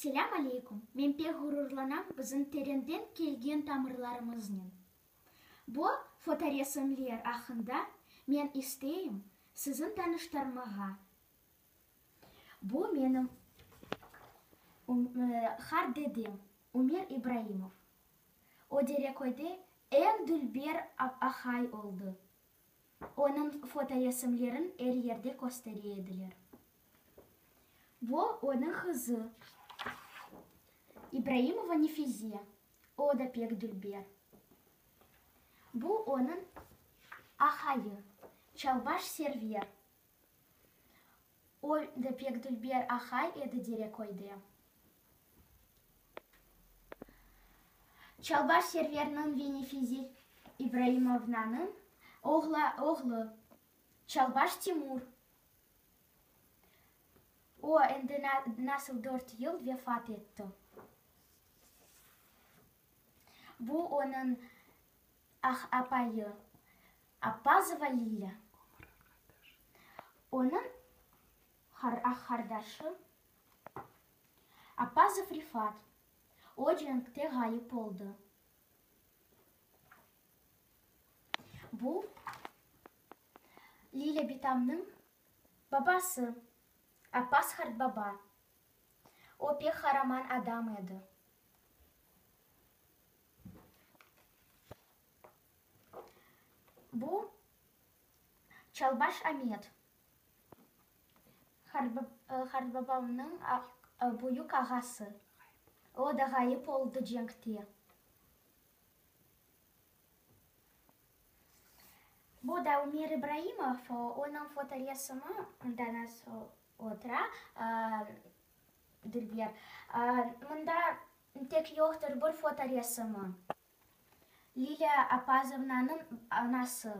Селям алейкум. Мен пек ғурурланам біздің тереңден келген тамырларымыздың. Бұл фоторесімлер ақында мен істейім сізін таныштармаға. Бұл менің хар дедем Умер Ибраимов. О дерекойде ең дүлбер ахай олды. Оның фоторесімлерін әр ерде көстереділер. Бұл оның қызы Ибраимова Нефизе. О да пек дүлбер. Бұл оның ахайы Чалбаш Сервер. О да пек дүлбер ахай еді дерекойде. Чалбаш Сервернің Венефизе Ибраимовнаның оғлы Чалбаш Тимур. О енді насыл 4 yıl vefat etti. Бұл оның апайы Аппазова Лиля. Оның қардашы Аппазов Рифат. О жеңікте ғайып болды. Бұл Лиля Битамның бабасы Аппаз Хардбаба. О пек хараман адам еді. Бұл Чалбаш Амет. Хардбабамның бұйық ағасы. О да ғайып олды жеңікте. Бұл да Умер Ибраимов, оның фоторесімі данас отра дүлбер. Мұнда тек yoxtur бір фоторесімі. Лиля Апазовнаның анасы.